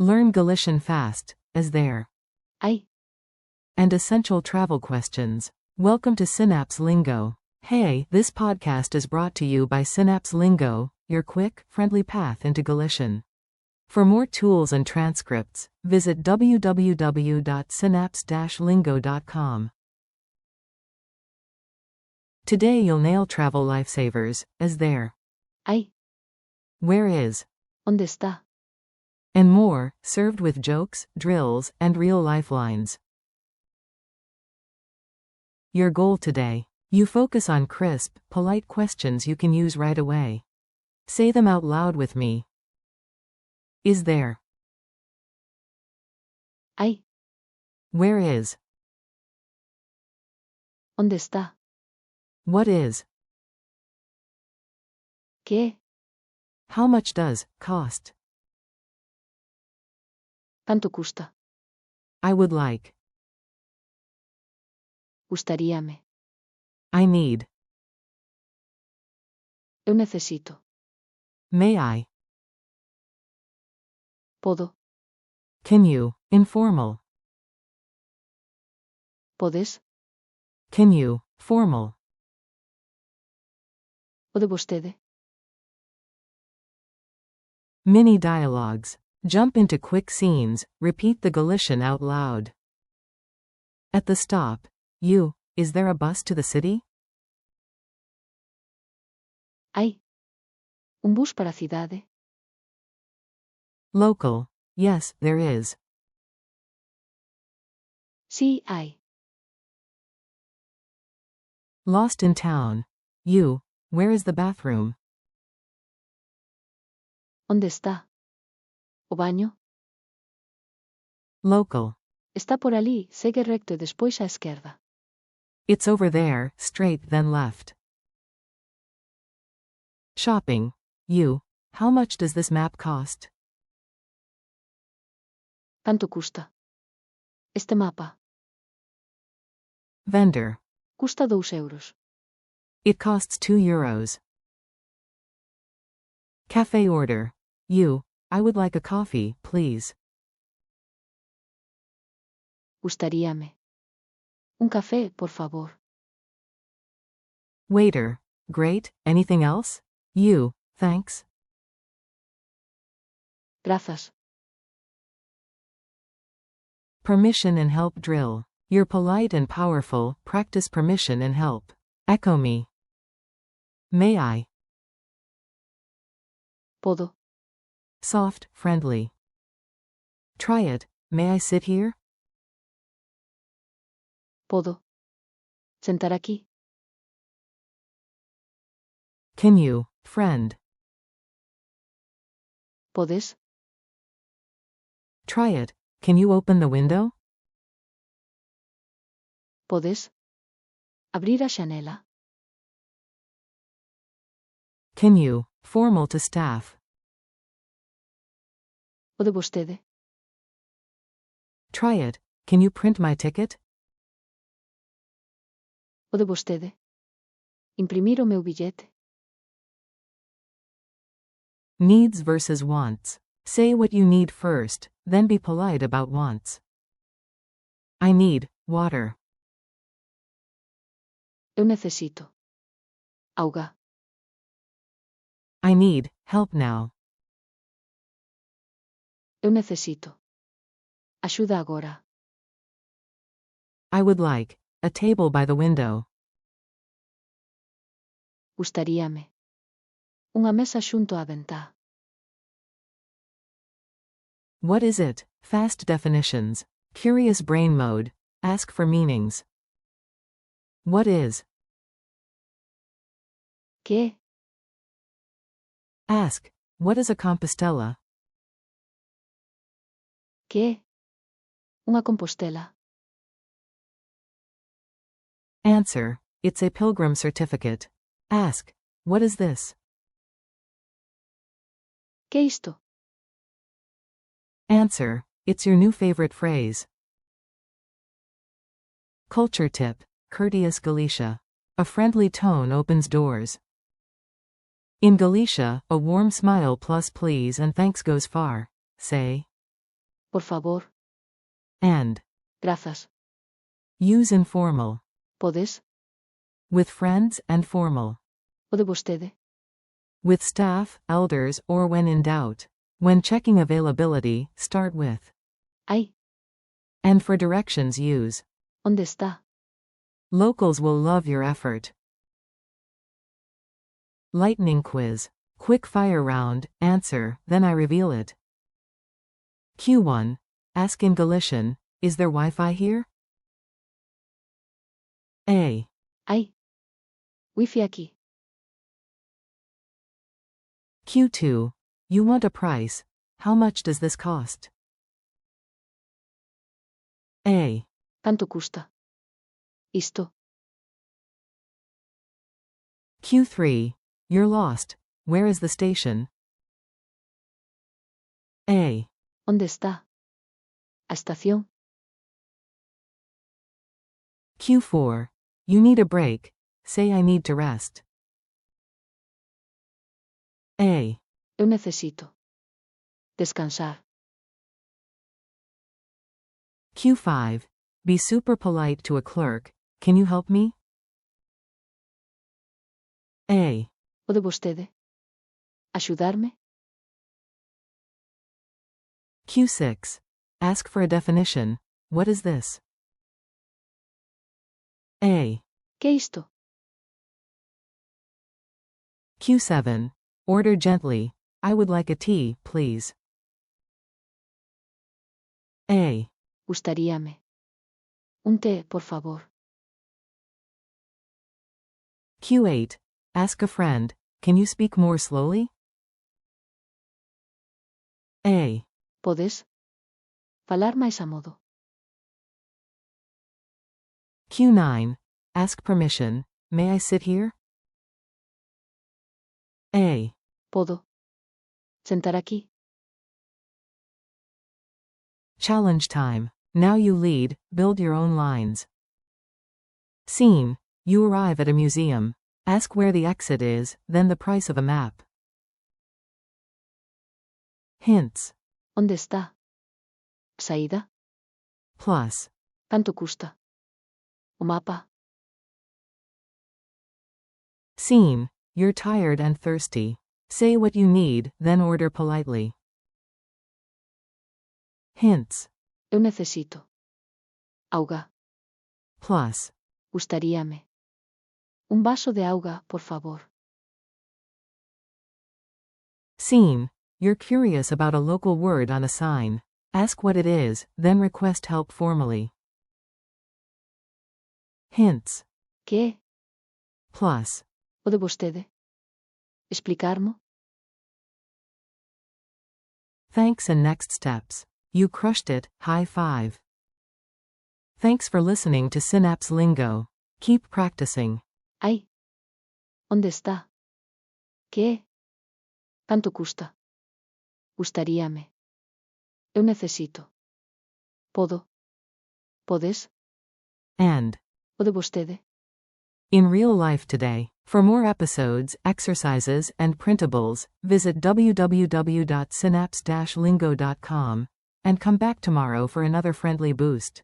Learn Galician fast, as there. Hay. And essential travel questions. Welcome to Synapse Lingo. Hey, this podcast is brought to you by Synapse Lingo, your quick, friendly path into Galician. For more tools and transcripts, visit www.synapse-lingo.com. Today you'll nail travel lifesavers, as there. Hay. Where is. ¿Dónde está? And more, served with jokes, drills, and real lifelines. Your goal today. You focus on crisp, polite questions you can use right away. Say them out loud with me. Is there. Hay. Where is. ¿Dónde está? What is. ¿Qué? How much does cost? ¿Cuánto custa? I would like. Gustaríame. I need. Eu necesito. May I? ¿Puedo? Can you? Informal. ¿Podes? Can you? Formal. ¿Pode vostede? Mini dialogues. Jump into quick scenes, repeat the Galician out loud. At the stop. You, is there a bus to the city? Hay. Un bus para a cidade? Local. Yes, there is. Sí, hay. Lost in town. You, where is the bathroom? ¿Dónde está? O baño? Local. Está por ali, segue recto e despois á esquerda. It's over there, straight then left. Shopping. You, how much does this map cost? ¿Canto custa? Este mapa. Vendor. Custa 2 euros. It costs 2 euros. Cafe order. You, I would like a coffee, please. Gustaríame. Un café, por favor. Waiter. Great, anything else? You, thanks. Grazas. Permission and help drill. You're polite and powerful, practice permission and help. Echo me. May I? ¿Puedo? Soft, friendly. Try it. May I sit here? ¿Puedo? ¿Sentar aquí? Can you, friend? ¿Podes? Try it. Can you open the window? ¿Podes? Abrir a xanela? Can you, formal to staff? Pode vostede? Try it. Can you print my ticket? Pode vostede? Imprimir o meu billete? Needs versus wants. Say what you need first, then be polite about wants. I need water. Eu necesito. Auga. I need help now. Eu necesito. Axuda agora. I would like a table by the window. Gustaríame. Unha mesa xunto á ventá. What is it? Fast definitions. Curious brain mode. Ask for meanings. What is? Que? Ask. What is a Compostela? Que? Unha compostela. Answer. It's a pilgrim certificate. Ask. What is this? Que é isto? Answer. It's your new favorite phrase. Culture tip. Courteous Galicia. A friendly tone opens doors. In Galicia, a warm smile plus please and thanks goes far. Say. por favor, and. gracias, Use informal. podes, With friends and formal. pode vostede, With staff, elders, or when in doubt. When checking availability, start with. aí, And for directions use. onde está, Locals will love your effort. Lightning quiz. Quick fire round, answer, then I reveal it. Q1. Ask in Galician, is there Wi-Fi here? A. aí, wifi aqui, Q2. You want a price. How much does this cost? A. quanto custa, isto, Q3. You're lost. Where is the station? A. onde está, a estación, Q4. You need a break. Say I need to rest. A. eu necesito, descansar, Q5. Be super polite to a clerk. Can you help me? A. pode vostede, axudarme, Q6. Ask for a definition. What is this? A. que é isto, Q7. Order gently. I would like a tea, please. A. gustaríame, té, por favor, Q8. Ask a friend. Can you speak more slowly? A. podes, falar máis a modo, Q9. Ask permission. May I sit here? A. podo, sentar aqui, Challenge time. Now you lead, build your own lines. Scene. You arrive at a museum. Ask where the exit is, then the price of a map. Hints. onde está, saída, Plus. quanto custa, o mapa, Scene. You're tired and thirsty. Say what you need, then order politely. Hints. eu necesito, auga, Plus. gustaríame, vaso de auga, por favor, Scene. You're curious about a local word on a sign. Ask what it is, then request help formally. Hints. que é, Plus. pode vostede, explicar-mo, Thanks and next steps. You crushed it, high five. Thanks for listening to Synapse Lingo. Keep practicing. aí, onde está, que é, quanto custa, gustaríame, eu necesito, podo, podes, And. pode vostede, In real life today. For more episodes, exercises, and printables, visit www.synapse-lingo.com and come back tomorrow for another friendly boost.